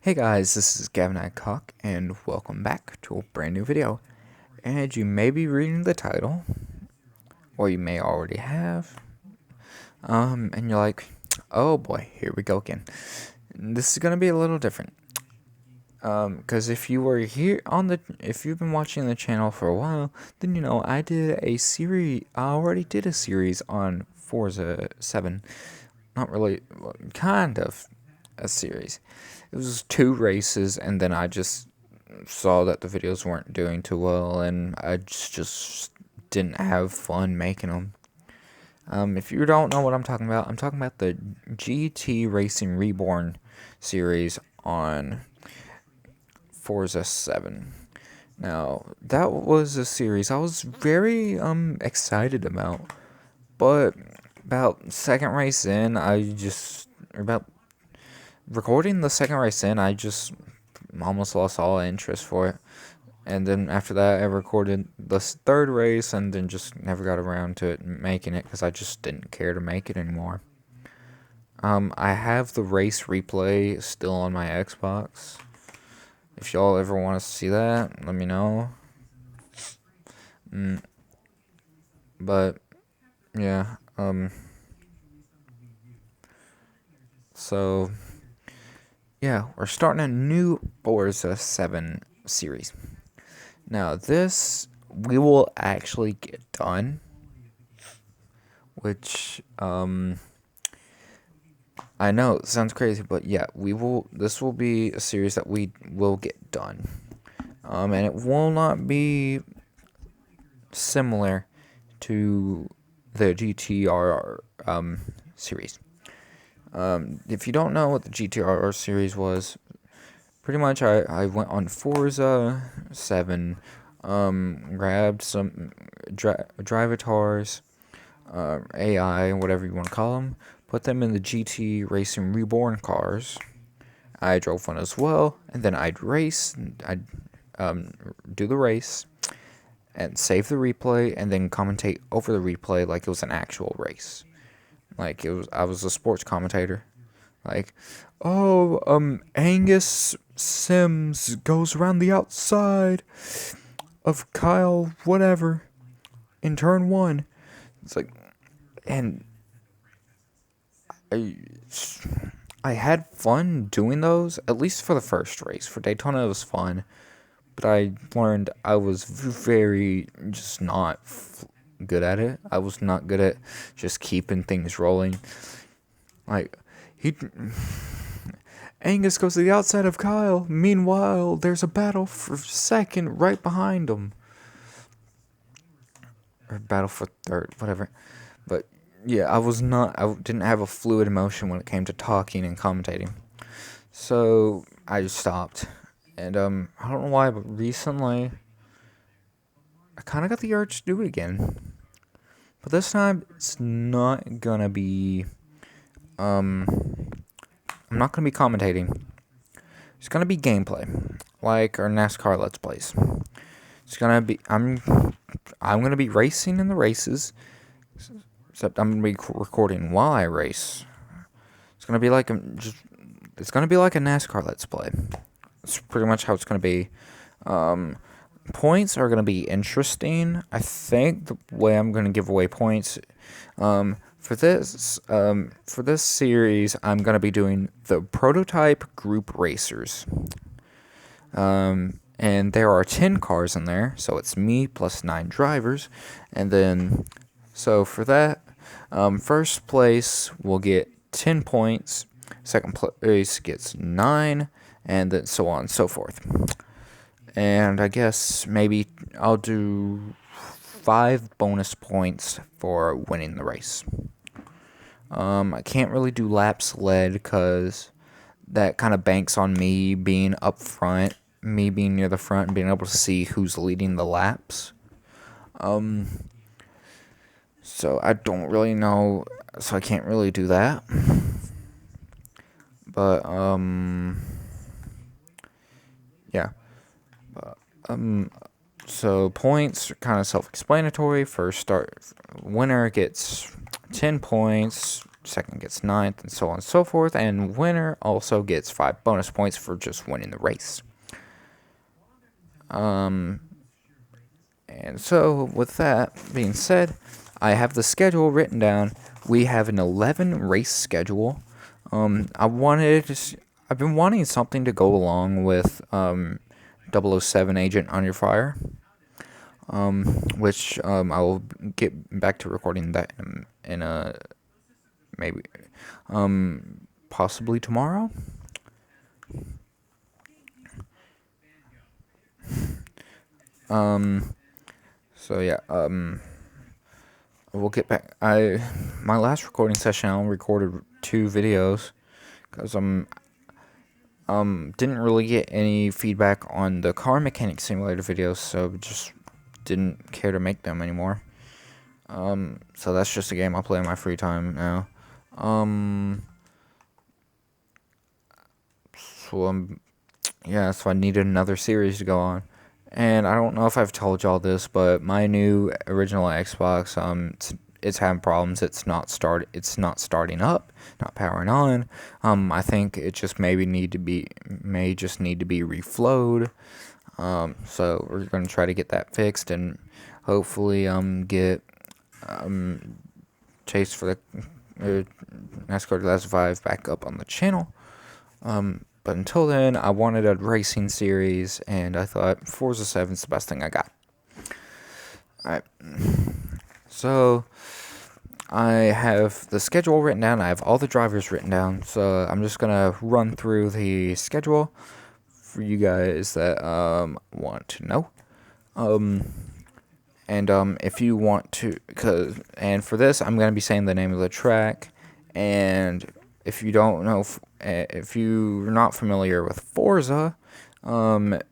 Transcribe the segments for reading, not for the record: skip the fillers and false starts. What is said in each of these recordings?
Hey guys, this is Gavin Adcock, and welcome back to a brand new video. And you may be reading the title, or you may already have. And you're like, oh boy, here we go again. This is gonna be a little different. Because if you were here if you've been watching the channel for a while, then you know I already did a series on Forza 7. Not really, well, kind of a series. It was 2 races, and then I just saw that the videos weren't doing too well, and I just didn't have fun making them. If you don't know what I'm talking about the GT Racing Reborn series on Forza 7. Now, that was a series I was very excited about, but about second race in, about recording the second race in, I just almost lost all interest for it. And then after that, I recorded the third race and then just never got around to it making it because I just didn't care to make it anymore. I have the race replay still on my Xbox. If y'all ever want to see that, let me know. But yeah, so yeah, we're starting a new Forza 7 series. Now, this we will actually get done, which I know it sounds crazy, but yeah, this will be a series that we will get done. And it will not be similar to the GTRR series. If you don't know what the GTRR series was, pretty much I went on Forza 7, grabbed some drivatars, AI, whatever you want to call them, put them in the GT Racing Reborn cars. I drove one as well, and then I'd do the race, and save the replay, and then commentate over the replay like it was an actual race. Like I was a sports commentator. Like, oh, Angus Sims goes around the outside of Kyle, whatever, in turn 1. It's like, and I had fun doing those, at least for the first race. For Daytona, it was fun, but I learned I was very just not good at it. I was not good at just keeping things rolling. Like, Angus goes to the outside of Kyle. Meanwhile, there's a battle for second right behind him. Or battle for third, whatever. But yeah, I didn't have a fluid emotion when it came to talking and commentating. So I just stopped. And I don't know why, but recently I kind of got the urge to do it again. But this time it's not gonna be I'm not gonna be commentating. It's gonna be gameplay, like our NASCAR Let's Plays. It's gonna be I'm gonna be racing in the races, except I'm gonna be recording while I race. It's gonna be like a NASCAR Let's Play. It's pretty much how it's gonna be. Points are gonna be interesting. I think the way I'm gonna give away points, for this series, I'm gonna be doing the prototype group racers. And there are 10 cars in there, so it's me plus 9 drivers. And then, so for that, first place will get 10 points, second place gets 9, and then so on and so forth. And I guess maybe I'll do 5 bonus points for winning the race. I can't really do laps led because that kind of banks on me being up front, me being near the front and being able to see who's leading the laps. So I don't really know, so I can't really do that. But yeah. So points are kind of self-explanatory. Winner gets 10 points. second gets ninth, and so on and so forth. And winner also gets 5 bonus points for just winning the race. And so, with that being said, I have the schedule written down. We have an 11 race schedule. I've been wanting something to go along with 007 Agent Under Fire, which I will get back to recording that in maybe possibly tomorrow. So yeah, we'll get back. My last recording session, I recorded 2 videos because didn't really get any feedback on the car mechanic simulator videos, so just didn't care to make them anymore. So that's just a game I play in my free time now. So I needed another series to go on. And I don't know if I've told y'all this, but my new original Xbox, it's having problems. It's not starting up, not powering on. I think it just may just need to be reflowed. So we're gonna try to get that fixed and hopefully get Chase for the NASCAR 2005 back up on the channel. But until then, I wanted a racing series, and I thought Forza 7 is the best thing I got. Alright, so I have the schedule written down. I have all the drivers written down, so I'm just going to run through the schedule for you guys that want to know. If you want to, and for this, I'm going to be saying the name of the track, and if you don't know, if you're not familiar with Forza, on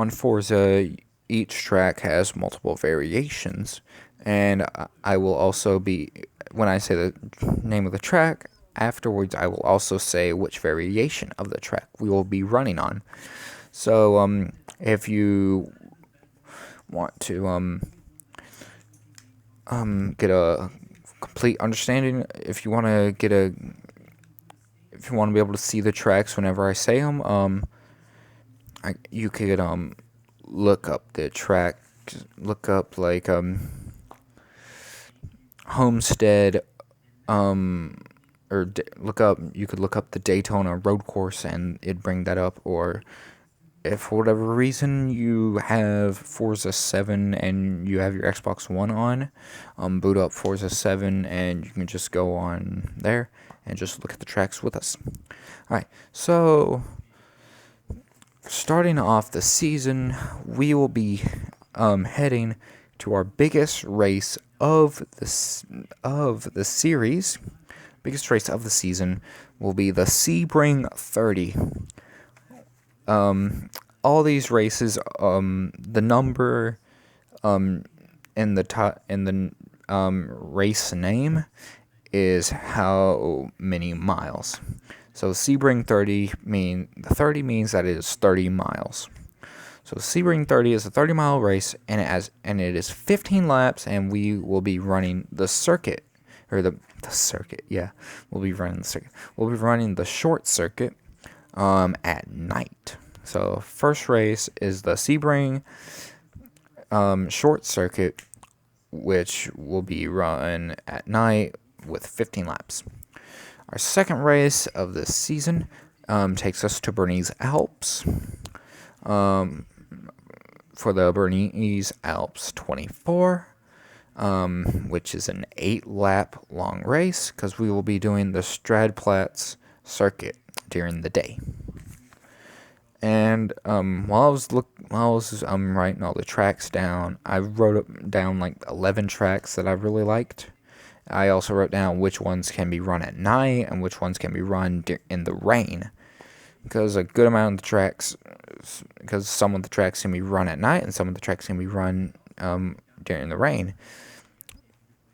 Forza, each track has multiple variations, and I will also be, when I say the name of the track, afterwards I will also say which variation of the track we will be running on. So, if you want to, get a complete understanding, if you want to be able to see the tracks whenever I say them, you could look up the track, look up like Homestead, you could look up the Daytona road course and it'd bring that up. Or if for whatever reason you have Forza 7 and you have your Xbox One on, boot up Forza 7 and you can just go on there and just look at the tracks with us. Alright, so starting off the season, we will be heading to our biggest race of the series. Biggest race of the season will be the Sebring 30. All these races, the number in the race name is how many miles. So Sebring 30 means that it is 30 miles. So Sebring 30 is a 30-mile race, and it is 15 laps, and we will be running the circuit, or the circuit. Yeah, we'll be running the circuit. We'll be running the short circuit at night. So first race is the Sebring short circuit, which will be run at night with 15 laps. Our second race of this season takes us to Bernese Alps. For the Bernese Alps 24, which is an 8-lap long race, because we will be doing the Stradplatz circuit during the day. And while I was writing all the tracks down, I wrote down like 11 tracks that I really liked. I also wrote down which ones can be run at night and which ones can be run in the rain. Because a good amount of the tracks, because some of the tracks can be run at night and some of the tracks can be run during the rain.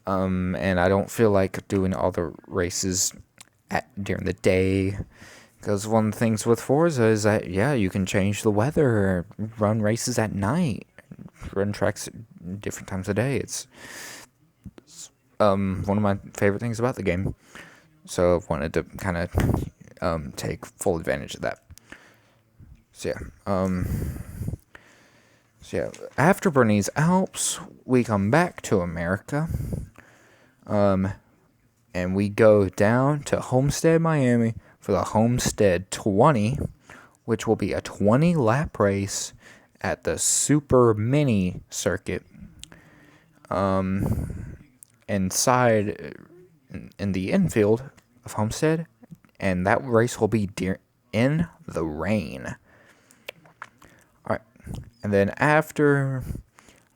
And I don't feel like doing all the races during the day. Because one of the things with Forza is that, yeah, you can change the weather, run races at night, run tracks at different times of day. It's one of my favorite things about the game. So I wanted to kind of take full advantage of that. So yeah, after Bernese Alps, we come back to America, and we go down to Homestead, Miami for the Homestead 20, which will be a 20-lap race at the Super Mini circuit. Inside in the infield of Homestead, and that race will be in the rain. Alright, and then after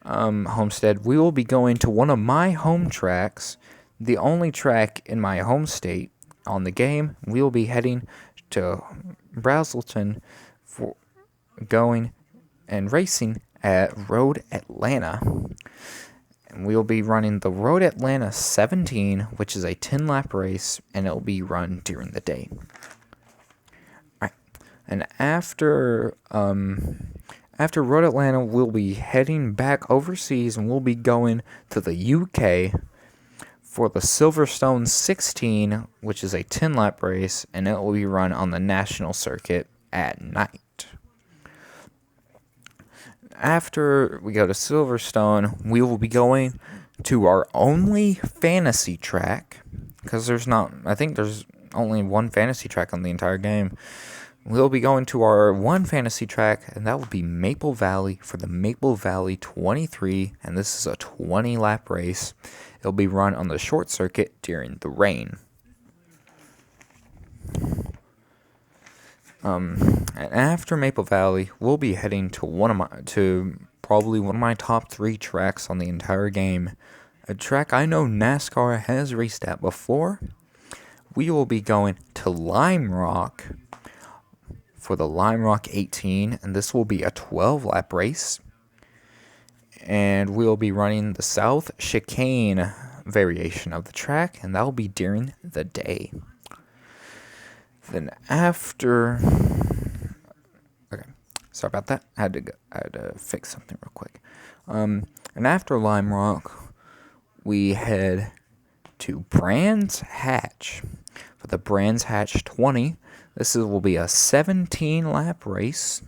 Homestead, we will be going to one of my home tracks, the only track in my home state on the game. We will be heading to Braselton for going and racing at Road Atlanta. And we'll be running the Road Atlanta 17, which is a 10-lap race, and it'll be run during the day. Alright, and after Road Atlanta, we'll be heading back overseas, and we'll be going to the UK for the Silverstone 16, which is a 10-lap race, and it will be run on the national circuit at night. After we go to Silverstone, we will be going to our only fantasy track, because I think there's only one fantasy track on the entire game. We'll be going to our one fantasy track, and that will be Maple Valley for the Maple Valley 23, and this is a 20-lap race. It'll be run on the short circuit during the rain. And after Maple Valley, we'll be heading to probably one of my top 3 tracks on the entire game. A track I know NASCAR has raced at before. We will be going to Lime Rock for the Lime Rock 18, and this will be a 12-lap race. And we'll be running the South Chicane variation of the track, and that will be during the day. Then after, okay, sorry about that. I had to fix something real quick. And after Lime Rock, we head to Brands Hatch for the Brands Hatch 20. Will be a 17-lap race,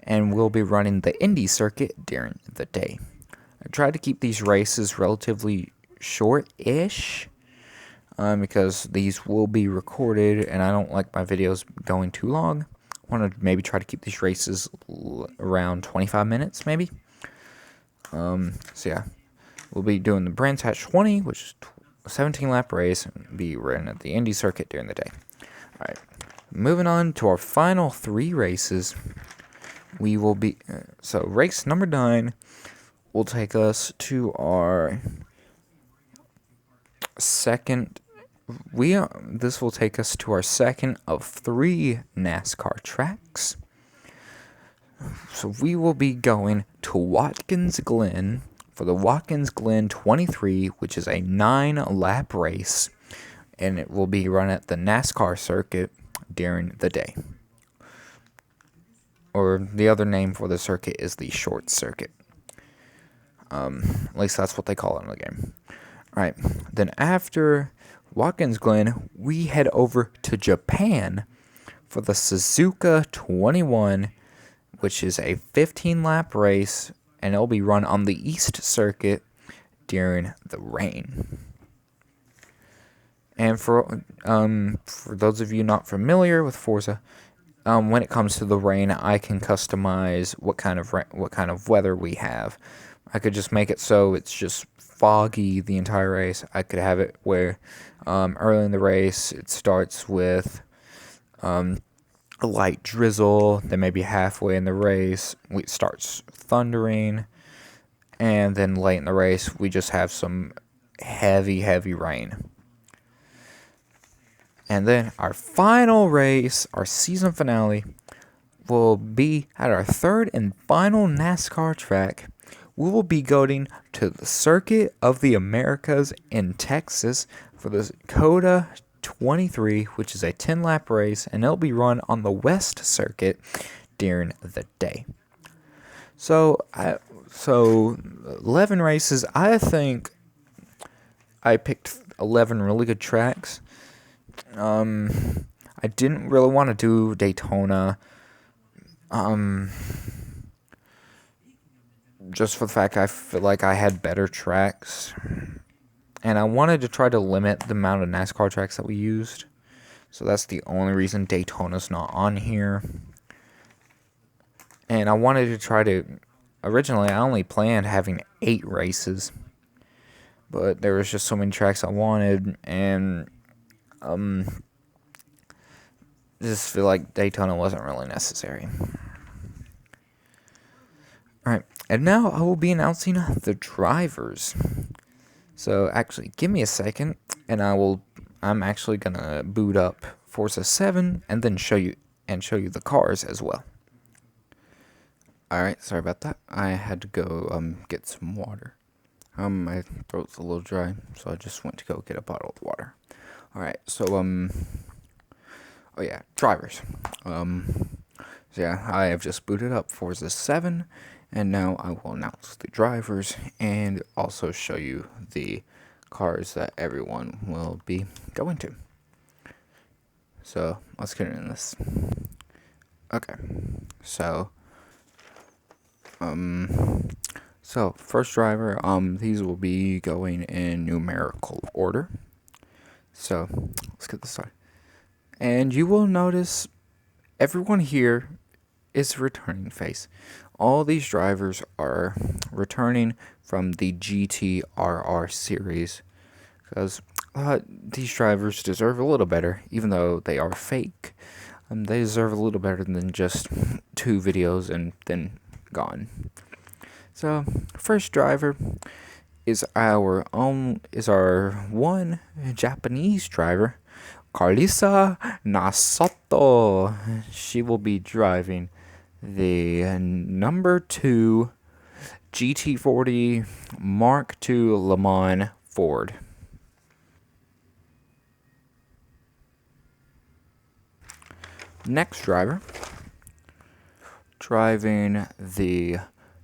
and we'll be running the Indy circuit during the day. I tried to keep these races relatively short-ish, because these will be recorded, and I don't like my videos going too long. I want to maybe try to keep these races around 25 minutes, maybe. So yeah, we'll be doing the Brands Hatch 20, which is a 17-lap race, and be run at the Indy circuit during the day. Alright, moving on to our final 3 races. We will be, so race number 9 will take us to our second. This will take us to our second of 3 NASCAR tracks. So we will be going to Watkins Glen for the Watkins Glen 23, which is a 9-lap race, and it will be run at the NASCAR circuit during the day. Or the other name for the circuit is the short circuit. At least that's what they call it in the game. Alright, then after Watkins Glen, we head over to Japan for the Suzuka 21, which is a 15-lap race, and it'll be run on the East Circuit during the rain. And for those of you not familiar with Forza, when it comes to the rain, I can customize what kind of weather we have. I could just make it so it's just foggy the entire race. I could have it where early in the race it starts with a light drizzle, then maybe halfway in the race it starts thundering, and then late in the race we just have some heavy rain. And then our final race, our season finale, will be at our third and final NASCAR track. We will be going to the Circuit of the Americas in Texas for the Coda 23, which is a 10-lap race, and it'll be run on the West Circuit during the day. So 11 races. I think I picked 11 really good tracks. I didn't really want to do Daytona. Just for the fact I feel like I had better tracks. And I wanted to try to limit the amount of NASCAR tracks that we used. So that's the only reason Daytona's not on here. And I wanted to try to... Originally, I only planned having 8 races. But there was just so many tracks I wanted. And... just feel like Daytona wasn't really necessary. Alright, and now I will be announcing the drivers. So actually, give me a second, and I'm actually gonna boot up Forza 7 and then show you the cars as well. Alright, sorry about that. I had to go get some water. My throat's a little dry, so I just went to go get a bottle of water. Alright, so oh yeah, drivers. So yeah, I have just booted up Forza 7, and now I will announce the drivers and also show you the cars that everyone will be going to. So let's get into this. Okay, so first driver, these will be going in numerical order. So let's get this started. And you will notice everyone here is returning face. All these drivers are returning from the GTRR series because these drivers deserve a little better, even though they are fake. They deserve a little better than just 2 videos and then gone. So, first driver is our one Japanese driver, Carlisa Nasoto. She will be driving the number 2 GT40 Mark II Le Mans Ford. Next driver, driving the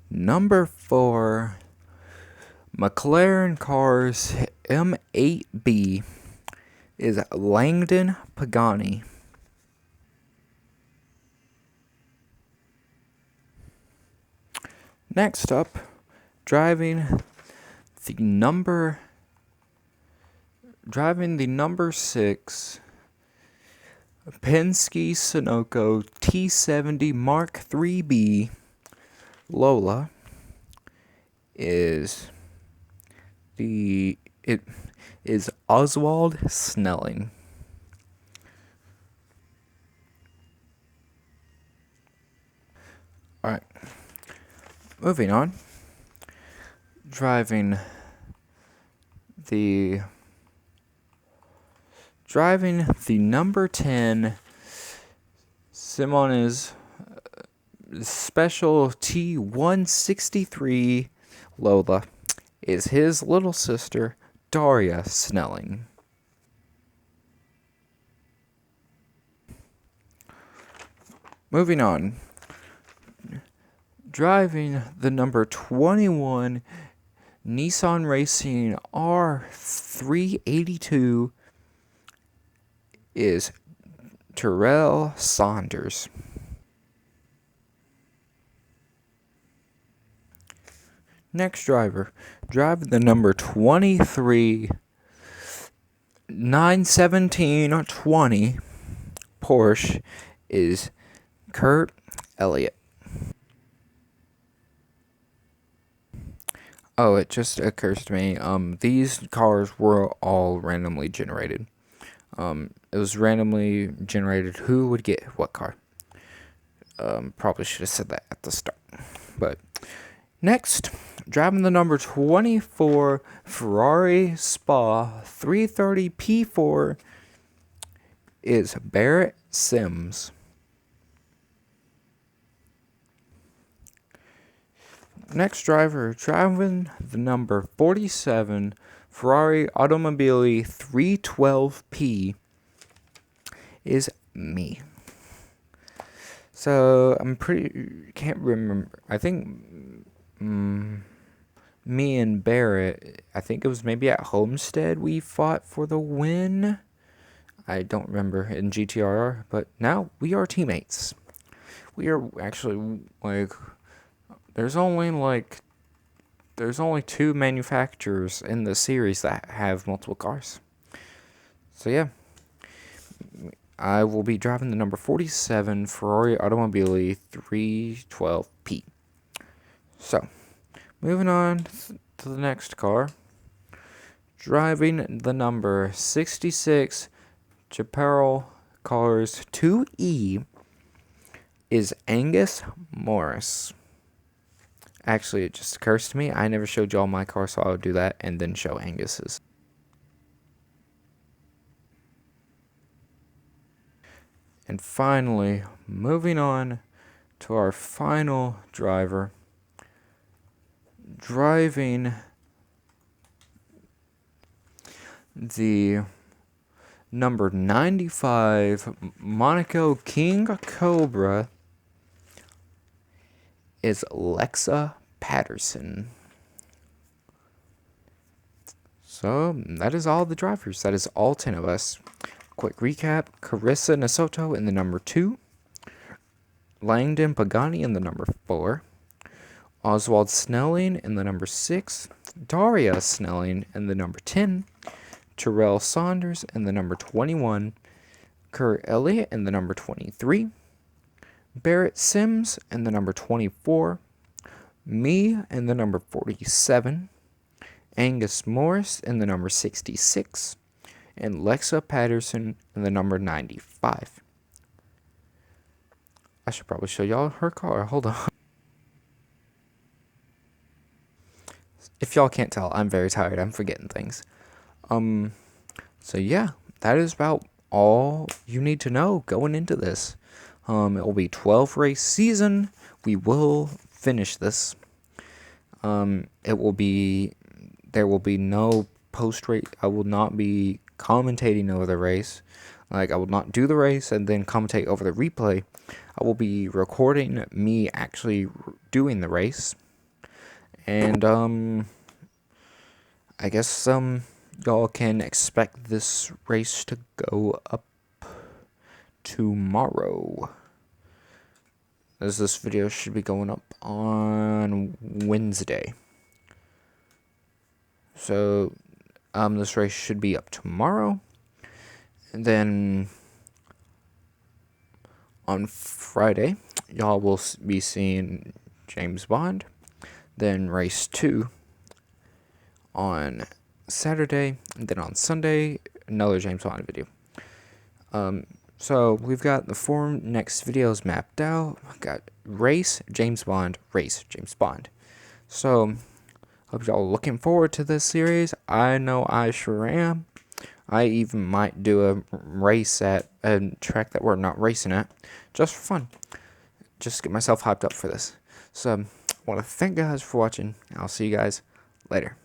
number 4 McLaren Cars M8B, is Langdon Pagani. Next up, driving the number 6 Penske Sunoco T70 Mark IIIB Lola is Oswald Snelling. Alright, moving on. Driving the number 10 Simone's Special T163 Lola is his little sister, Daria Snelling. Moving on. Driving the number 21 Nissan Racing R382 is Terrell Saunders. Next driver, driving the number 23 91720 Porsche is Kurt Elliott. Oh, it just occurs to me, these cars were all randomly generated. It was randomly generated who would get what car. Probably should have said that at the start. But next, driving the number 24 Ferrari Spa 330 P4 is Barrett Sims. Next driver, driving the number 47 Ferrari Automobili 312P is me. So can't remember. I think me and Barrett, I think it was maybe at Homestead we fought for the win. I don't remember in GTRR, but now we are teammates. We are actually, like, there's only 2 manufacturers in the series that have multiple cars. So yeah, I will be driving the number 47 Ferrari Automobili 312P. So, moving on to the next car. Driving the number 66 Chaparral Cars 2E is Angus Morris. Actually, it just occurs to me, I never showed y'all my car, so I'll do that and then show Angus's. And finally, moving on to our final driver, driving the number 95 Monaco King Cobra is Lexa Patterson. So that is all the drivers. That is all 10 of us. Quick recap: Carissa Nasoto in the number 2, Langdon Pagani in the number 4, Oswald Snelling in the number 6, Daria Snelling in the number 10, Terrell Saunders in the number 21, Kurt Elliott in the number 23, Barrett Sims in the number 24, me in the number 47, Angus Morris in the number 66, and Lexa Patterson in the number 95. I should probably show y'all her car. Hold on. If y'all can't tell, I'm very tired. I'm forgetting things. So yeah, that is about all you need to know going into this. It will be 12 race season. We will finish this. There will be no post race. I will not be commentating over the race. Like, I will not do the race and then commentate over the replay. I will be recording me actually doing the race. And I guess y'all can expect this race to go up tomorrow, as this video should be going up on Wednesday. So this race should be up tomorrow, and then on Friday y'all will be seeing James Bond, then race 2 on Saturday, and then on Sunday another James Bond video. So we've got the 4 next videos mapped out. I've got race, James Bond, race, James Bond. So hope y'all looking forward to this series. I know I sure am. I even might do a race at a track that we're not racing at, just for fun. Just get myself hyped up for this. So I want to thank you guys for watching. I'll see you guys later.